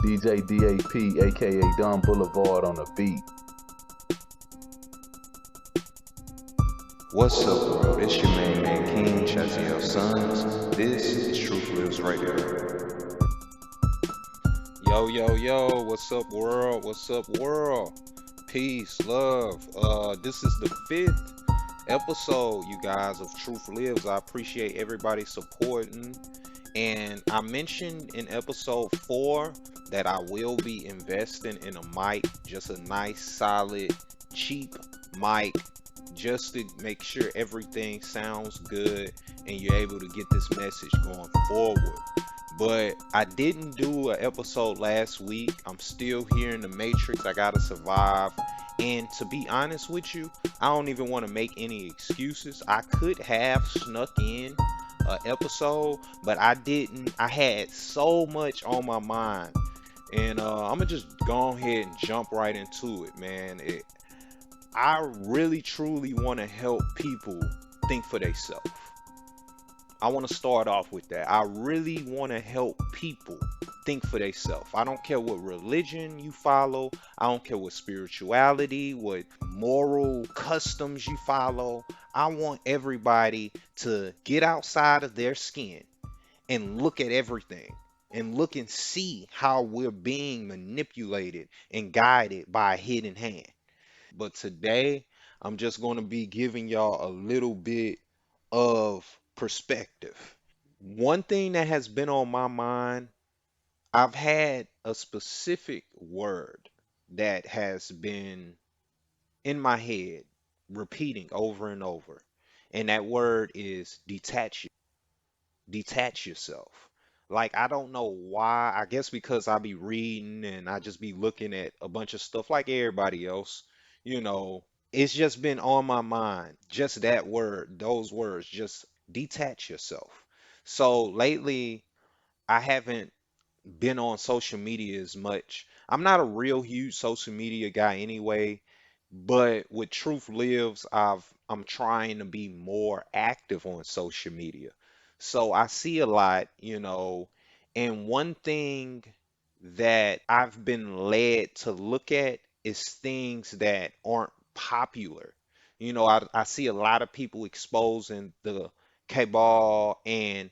DJ DAP, aka Don Boulevard on the beat. What's up, world? It's your main man King Chaziel Sons. This is TruthLives Radio. Yo, yo, yo, what's up, world? What's up, world? Peace, love. This is the fifth episode, you guys, of Truth Lives. I appreciate everybody supporting. And I mentioned in episode 4 that I will be investing in a mic, just a nice, solid, cheap mic, just to make sure everything sounds good and you're able to get this message going forward. But I didn't do an episode last week. I'm still here in the Matrix. I gotta survive. And to be honest with you, I don't even want to make any excuses. I could have snuck in an episode, but I didn't. I had so much on my mind. And I'm gonna just go ahead and jump right into it, man. I really truly want to help people think for themselves. I want to start off with that. I really want to help people think for themselves. I don't care what religion you follow. I don't care what spirituality, what moral customs you follow. I want everybody to get outside of their skin and look at everything and look and see how we're being manipulated and guided by a hidden hand. But today, I'm just going to be giving y'all a little bit of perspective. One thing that has been on my mind, I've had a specific word that has been in my head repeating over and over. And that word is detach yourself. Like, I don't know why. I guess because I be reading and I just be looking at a bunch of stuff like everybody else, you know, it's just been on my mind. Just that word, those words, just detach yourself. So lately, I haven't been on social media as much. I'm not a real huge social media guy anyway, but with Truth Lives, I'm trying to be more active on social media. So I see a lot, and one thing that I've been led to look at is things that aren't popular. I see a lot of people exposing the cabal, and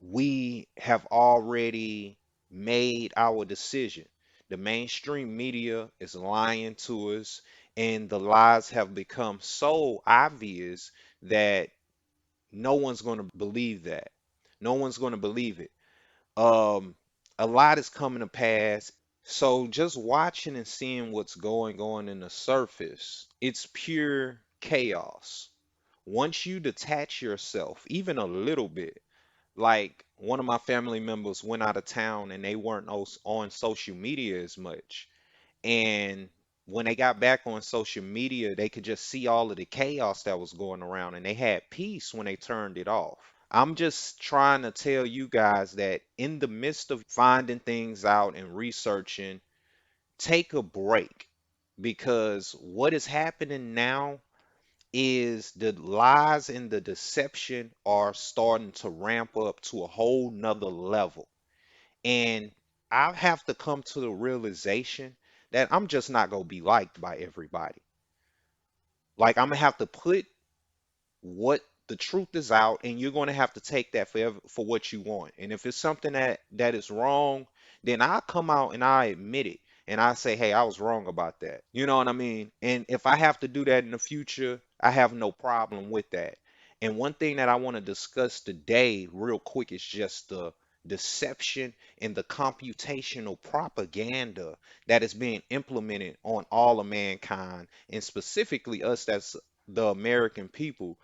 we have already made our decision. The mainstream media is lying to us, and the lies have become so obvious that no one's going to believe that. No one's going to believe it. Um, a lot is coming to pass. So just watching and seeing what's going on in the surface, it's pure chaos. Once you detach yourself, even a little bit, like one of my family members went out of town and they weren't on social media as much. And when they got back on social media, they could just see all of the chaos that was going around and they had peace when they turned it off. I'm just trying to tell you guys that in the midst of finding things out and researching, take a break, because what is happening now is the lies and the deception are starting to ramp up to a whole nother level. And I have to come to the realization that I'm just not going to be liked by everybody. Like, I'm going to have to put what the truth is out, and you're going to have to take that for what you want. And if it's something that is wrong, then I come out and I admit it, and I say, hey, I was wrong about that. You know what I mean? And if I have to do that in the future, I have no problem with that. And one thing that I want to discuss today real quick is just the deception and the computational propaganda that is being implemented on all of mankind, and specifically us, that's the American people,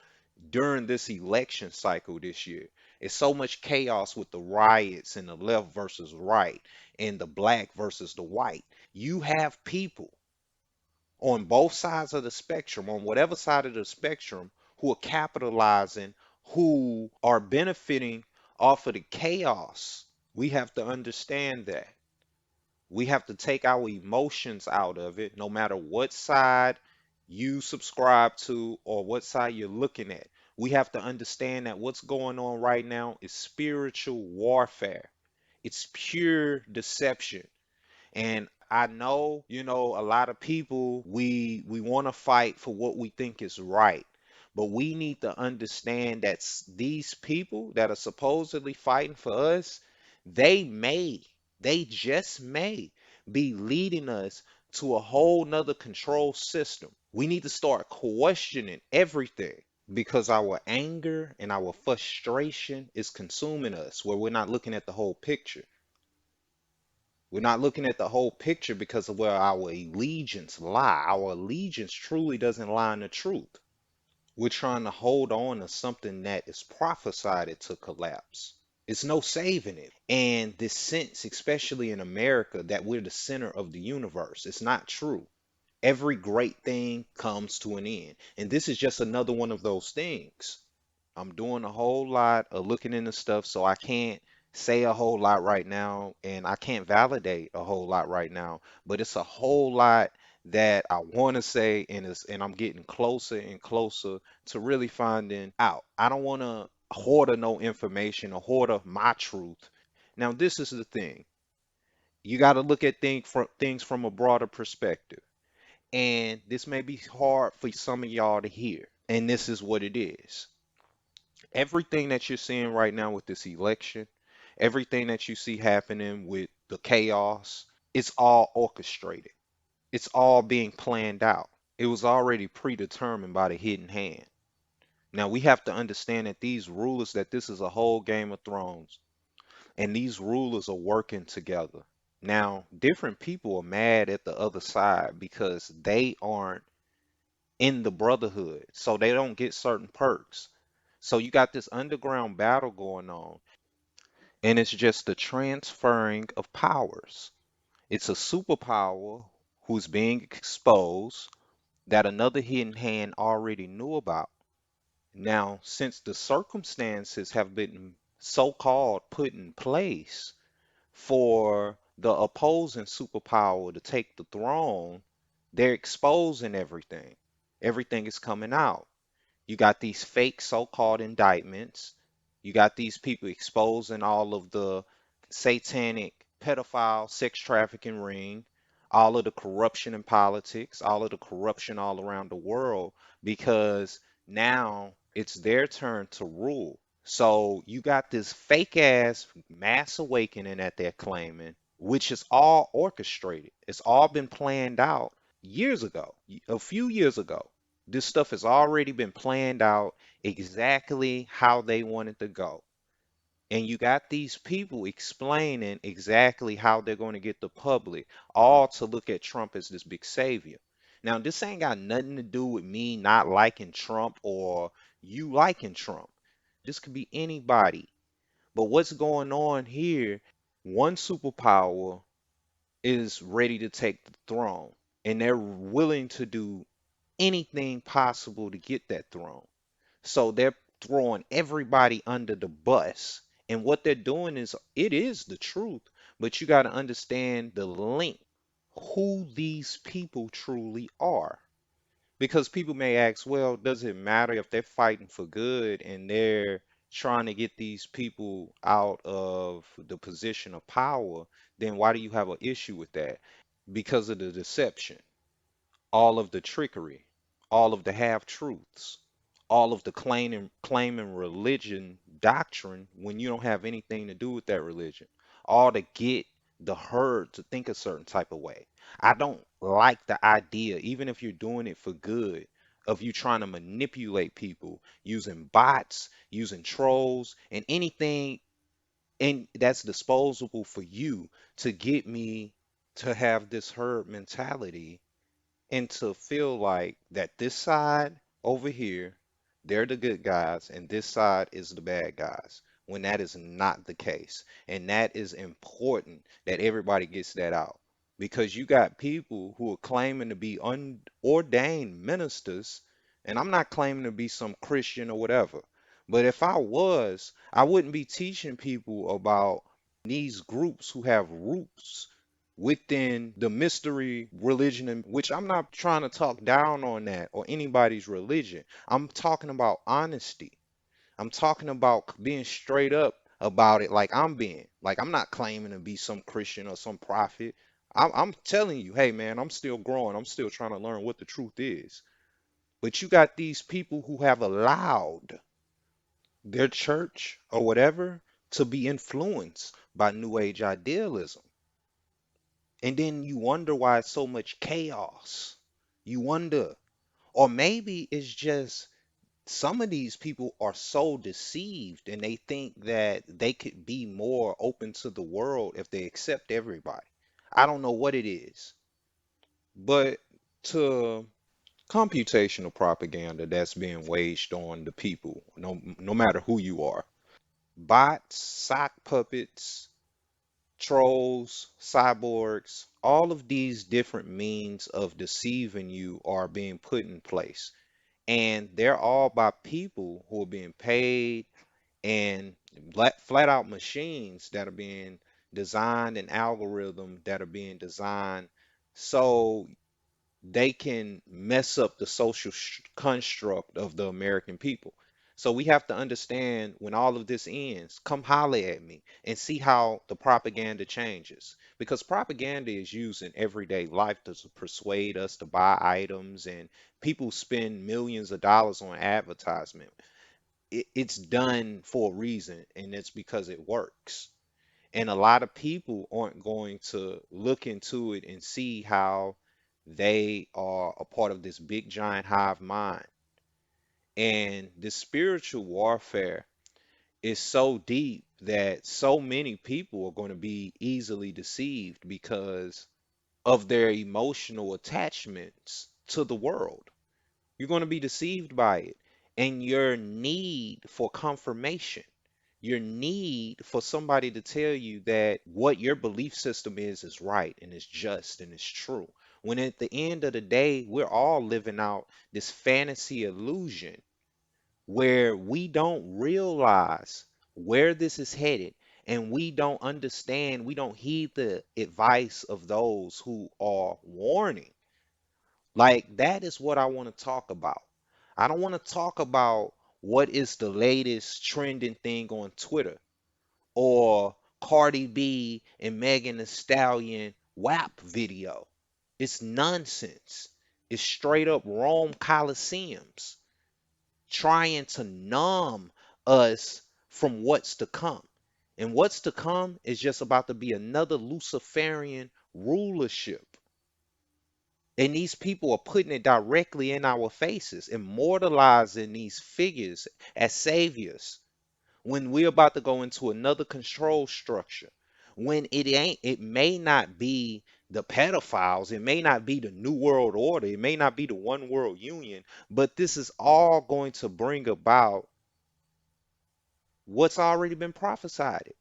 during this election cycle this year. It's so much chaos with the riots and the left versus right and the black versus the white. You have people on both sides of the spectrum, on whatever side of the spectrum, who are capitalizing, who are benefiting off of the chaos. We have to understand that. We have to take our emotions out of it, no matter what side you subscribe to or what side you're looking at. We have to understand that what's going on right now is spiritual warfare. It's pure deception. And I know, a lot of people, we want to fight for what we think is right. But we need to understand that these people that are supposedly fighting for us, they may, they just may be leading us to a whole nother control system. We need to start questioning everything because our anger and our frustration is consuming us, where we're not looking at the whole picture. We're not looking at the whole picture because of where our allegiance lie. Our allegiance truly doesn't lie in the truth. We're trying to hold on to something that is prophesied to collapse. It's no saving it. And this sense, especially in America, that we're the center of the universe, it's not true. Every great thing comes to an end. And this is just another one of those things. I'm doing a whole lot of looking into stuff, so I can't say a whole lot right now, and I can't validate a whole lot right now. But it's a whole lot that I want to say, and I'm getting closer and closer to really finding out. I don't want to hoard no information or hoard my truth. Now, this is the thing. You got to look at things from a broader perspective. And this may be hard for some of y'all to hear. And this is what it is. Everything that you're seeing right now with this election, everything that you see happening with the chaos, it's all orchestrated. It's all being planned out. It was already predetermined by the hidden hand. Now we have to understand that these rulers, that this is a whole Game of Thrones, and these rulers are working together. Now, different people are mad at the other side because they aren't in the brotherhood, so they don't get certain perks. So you got this underground battle going on, and it's just the transferring of powers. It's a superpower who's being exposed that another hidden hand already knew about. Now, since the circumstances have been so-called put in place for the opposing superpower to take the throne, they're exposing everything. Everything is coming out. You got these fake so-called indictments. You got these people exposing all of the satanic pedophile sex trafficking ring, all of the corruption in politics, all of the corruption all around the world, because now it's their turn to rule. So you got this fake ass mass awakening that they're claiming, which is all orchestrated. It's all been planned out years ago, a few years ago. This stuff has already been planned out exactly how they want it to go. And you got these people explaining exactly how they're going to get the public all to look at Trump as this big savior. Now, this ain't got nothing to do with me not liking Trump or you liking Trump. This could be anybody. But what's going on here, one superpower is ready to take the throne, and they're willing to do anything possible to get that throne. So they're throwing everybody under the bus. And what they're doing is, it is the truth, but you got to understand the link, who these people truly are. Because people may ask, well, does it matter if they're fighting for good and they're trying to get these people out of the position of power? Then why do you have an issue with that? Because of the deception, all of the trickery, all of the half truths, all of the claiming religion doctrine when you don't have anything to do with that religion, all to get the herd to think a certain type of way. I don't like the idea, even if you're doing it for good, of you trying to manipulate people using bots, using trolls, and anything and that's disposable for you to get me to have this herd mentality and to feel like that this side over here, they're the good guys, and this side is the bad guys, when that is not the case. And that is important that everybody gets that out. Because you got people who are claiming to be unordained ministers, and I'm not claiming to be some Christian or whatever. But if I was, I wouldn't be teaching people about these groups who have roots within the mystery religion, in which I'm not trying to talk down on that or anybody's religion. I'm talking about honesty. I'm talking about being straight up about it like I'm being. Like I'm not claiming to be some Christian or some prophet. I'm telling you, hey man, I'm still growing. I'm still trying to learn what the truth is. But you got these people who have allowed their church or whatever to be influenced by New Age idealism. And then you wonder why it's so much chaos. You wonder. Or maybe it's just some of these people are so deceived and they think that they could be more open to the world if they accept everybody. I don't know what it is, but to computational propaganda that's being waged on the people, no matter who you are, bots, sock puppets, trolls, cyborgs, all of these different means of deceiving you are being put in place. And they're all by people who are being paid and flat out machines that are being designed and algorithms that are being designed so they can mess up the social construct of the American people. So we have to understand when all of this ends, come holler at me and see how the propaganda changes. Because propaganda is used in everyday life to persuade us to buy items, and people spend millions of dollars on advertisement. It's done for a reason, and it's because it works. And a lot of people aren't going to look into it and see how they are a part of this big giant hive mind. And this spiritual warfare is so deep that so many people are going to be easily deceived because of their emotional attachments to the world. You're going to be deceived by it. And your need for confirmation, your need for somebody to tell you that what your belief system is right and is just and is true. When at the end of the day, we're all living out this fantasy illusion where we don't realize where this is headed and we don't understand, we don't heed the advice of those who are warning. Like, that is what I want to talk about. I don't want to talk about what is the latest trending thing on Twitter or Cardi B and Megan Thee Stallion WAP video. It's nonsense. It's straight up Rome Coliseums trying to numb us from what's to come. And what's to come is just about to be another Luciferian rulership. And these people are putting it directly in our faces, immortalizing these figures as saviors when we're about to go into another control structure. When it may not be the pedophiles, it may not be the New World Order, it may not be the One World Union, but this is all going to bring about what's already been prophesied.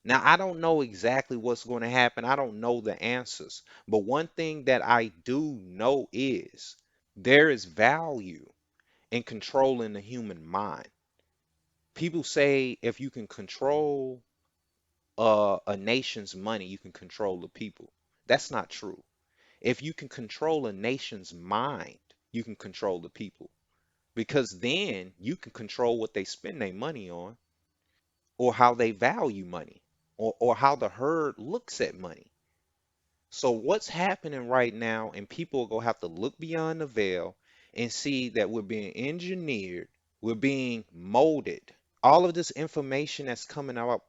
Now, I don't know exactly what's going to happen. I don't know the answers. But one thing that I do know is there is value in controlling the human mind. People say if you can control a nation's money, you can control the people. That's not true. If you can control a nation's mind, you can control the people because then you can control what they spend their money on or how they value money or how the herd looks at money. So what's happening right now, and people are gonna have to look beyond the veil and see that we're being engineered, we're being molded. All of this information that's coming out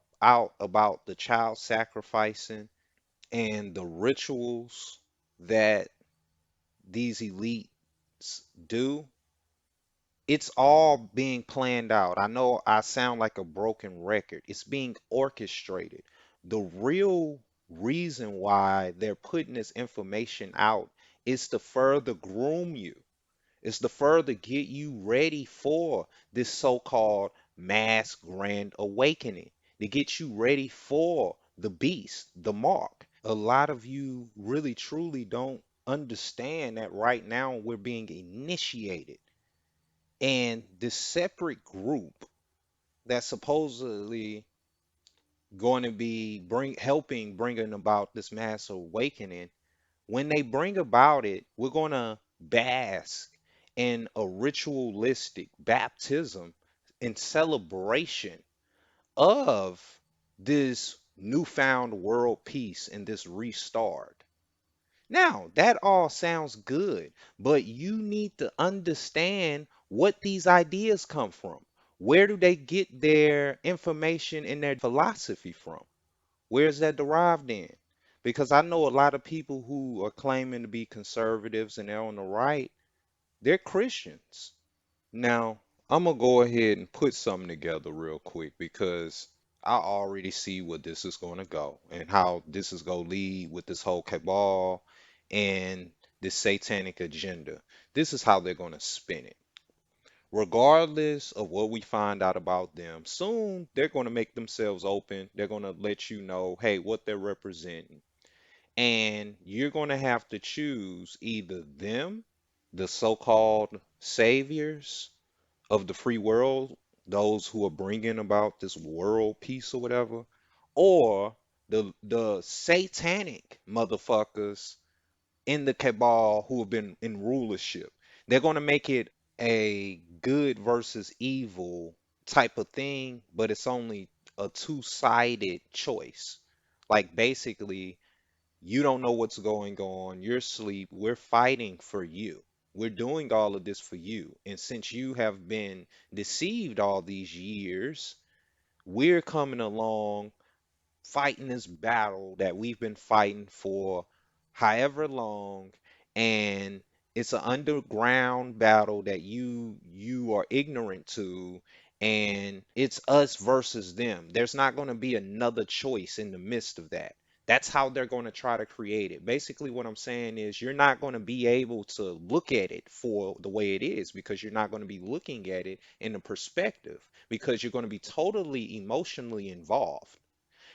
about the child sacrificing and the rituals that these elites do, it's all being planned out. I know I sound like a broken record. It's being orchestrated. The real reason why they're putting this information out is to further groom you. It's to further get you ready for this so-called mass grand awakening, to get you ready for the beast, the mark. A lot of you really truly don't understand that right now we're being initiated, and this separate group that's supposedly going to be helping bringing about this mass awakening, when they bring about it, we're going to bask in a ritualistic baptism in celebration of this newfound world peace and this restart. Now, that all sounds good, but you need to understand what these ideas come from. Where do they get their information and their philosophy from? Where is that derived in? Because I know a lot of people who are claiming to be conservatives and they're on the right, they're Christians. Now, I'm gonna go ahead and put something together real quick because I already see where this is gonna go and how this is gonna lead with this whole cabal and this satanic agenda. This is how they're gonna spin it. Regardless of what we find out about them, soon they're gonna make themselves open. They're gonna let you know, hey, what they're representing. And you're gonna have to choose either them, the so-called saviors of the free world, those who are bringing about this world peace or whatever, or the satanic motherfuckers in the cabal who have been in rulership. They're going to make it a good versus evil type of thing, but it's only a two-sided choice. Like basically, you don't know what's going on. You're asleep. We're fighting for you. We're doing all of this for you. And since you have been deceived all these years, we're coming along fighting this battle that we've been fighting for however long, and it's an underground battle that you are ignorant to, and it's us versus them. There's not going to be another choice in the midst of that. That's how they're going to try to create it. Basically, what I'm saying is you're not going to be able to look at it for the way it is because you're not going to be looking at it in a perspective because you're going to be totally emotionally involved,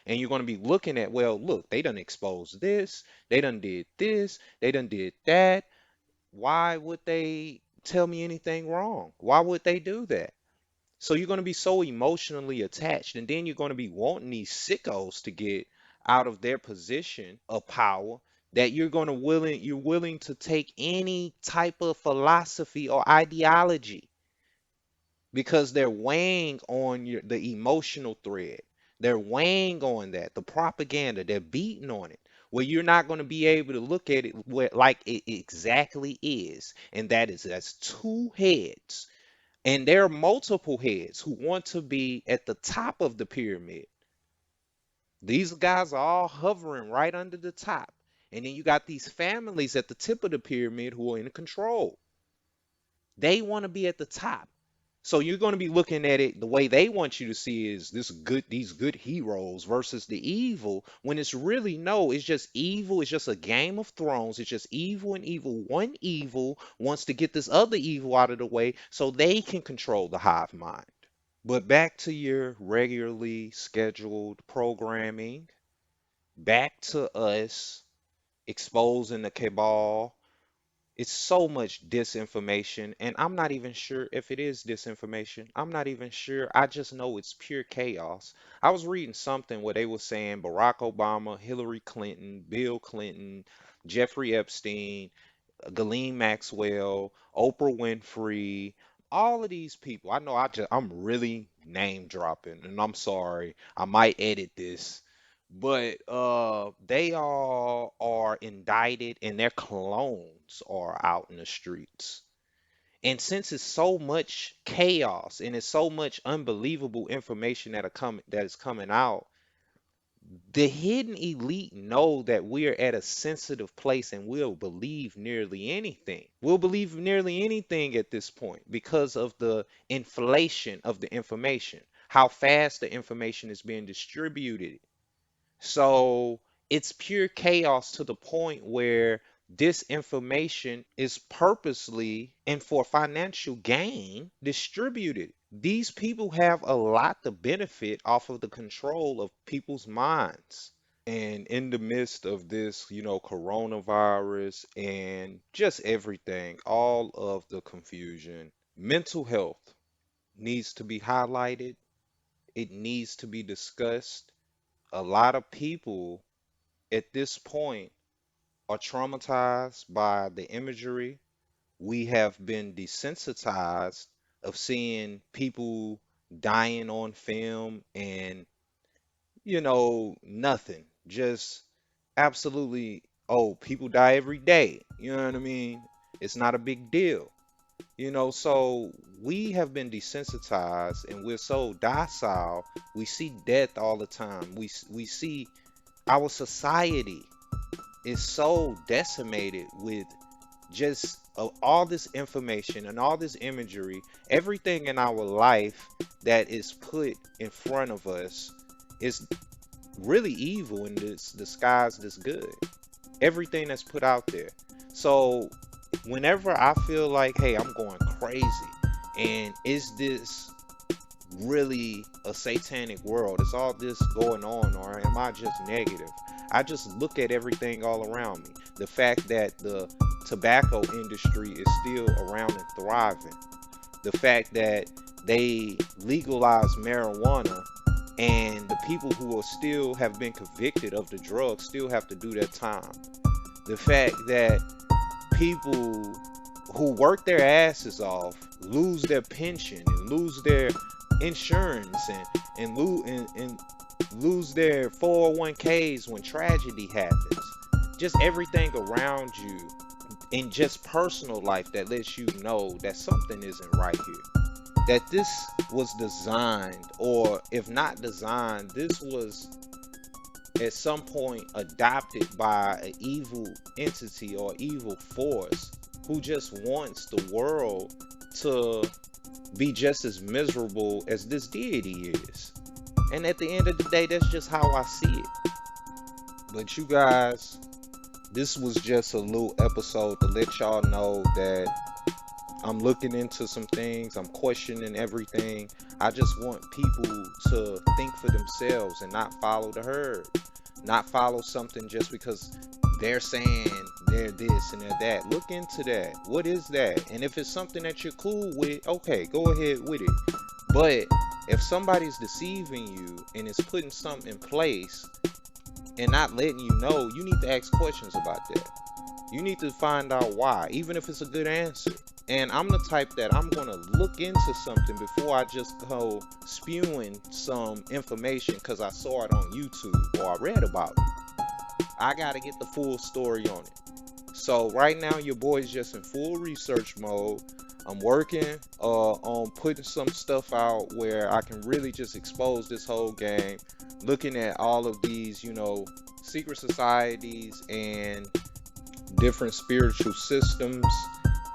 and you're going to be looking at, well, look, they done exposed this, they done did that. Why would they tell me anything wrong? Why would they do that? So you're going to be so emotionally attached, and then you're going to be wanting these sickos to get out of their position of power, that you're willing to take any type of philosophy or ideology because they're weighing on the emotional thread. They're weighing on that, the propaganda, they're beating on it. Where you're not going to be able to look at it like it exactly is. And that's two heads. And there are multiple heads who want to be at the top of the pyramid. These guys are all hovering right under the top. And then you got these families at the tip of the pyramid who are in control. They want to be at the top. So you're going to be looking at it the way they want you to see is these good heroes versus the evil, when it's really no, it's just evil. It's just a Game of Thrones. It's just evil and evil. One evil wants to get this other evil out of the way so they can control the hive mind. But back to your regularly scheduled programming, back to us exposing the cabal. It's so much disinformation, and I'm not even sure if it is disinformation. I'm not even sure. I just know it's pure chaos. I was reading something where they were saying Barack Obama, Hillary Clinton, Bill Clinton, Jeffrey Epstein, Ghislaine Maxwell, Oprah Winfrey, all of these people. I know I'm really name dropping, and I'm sorry. I might edit this, but they all are indicted and their clones are out in the streets. And since it's so much chaos and it's so much unbelievable information that is coming out, the hidden elite know that we're at a sensitive place and will believe nearly anything. We'll believe nearly anything at this point because of the inflation of the information, how fast the information is being distributed. So it's pure chaos to the point where this information is purposely and for financial gain distributed. These people have a lot to benefit off of the control of people's minds. And in the midst of this, coronavirus and just everything, all of the confusion, mental health needs to be highlighted. It needs to be discussed. A lot of people at this point are traumatized by the imagery. We have been desensitized of seeing people dying on film and nothing. Just absolutely, oh, people die every day. You know what I mean? It's not a big deal. So we have been desensitized and we're so docile. We see death all the time. We see our society is so decimated with just all this information and all this imagery, everything in our life that is put in front of us is really evil and it's disguised as good. Everything that's put out there. So whenever I feel like, hey, I'm going crazy, and is this really a satanic world? Is all this going on, or am I just negative? I just look at everything all around me. The fact that the tobacco industry is still around and thriving. The fact that they legalize marijuana and the people who are still have been convicted of the drug still have to do their time. The fact that people who work their asses off lose their pension and lose their insurance and lose their 401ks when tragedy happens. Just everything around you in just personal life that lets you know that something isn't right here. That this was designed, or if not designed, this was at some point adopted by an evil entity or evil force who just wants the world to be just as miserable as this deity is. And at the end of the day, that's just how I see it. But you guys, this was just a little episode to let y'all know that I'm looking into some things. I'm questioning everything. I just want people to think for themselves and not follow the herd. Not follow something just because they're saying they're this and they're that. Look into that. What is that? And if it's something that you're cool with, okay, go ahead with it. But if somebody's deceiving you and is putting something in place and not letting you know, you need to ask questions about that. You need to find out why, even if it's a good answer. And I'm the type that I'm going to look into something before I just go spewing some information because I saw it on YouTube or I read about it. I got to get the full story on it. So right now, your boy's just in full research mode. I'm working on putting some stuff out where I can really just expose this whole game, looking at all of these, secret societies and different spiritual systems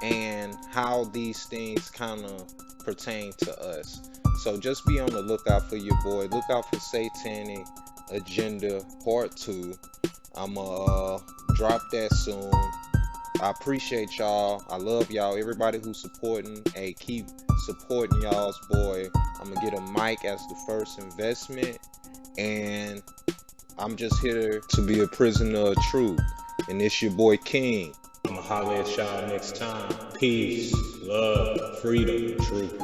and how these things kind of pertain to us. So just be on the lookout for your boy. Look out for Satanic Agenda Part 2. I'm gonna drop that soon. I appreciate y'all. I love y'all. Everybody who's supporting, hey, keep supporting y'all's boy. I'm gonna get a mic as the first investment, and I'm just here to be a prisoner of truth. And it's your boy King. I'ma holler at y'all next time. Peace, love, freedom, truth.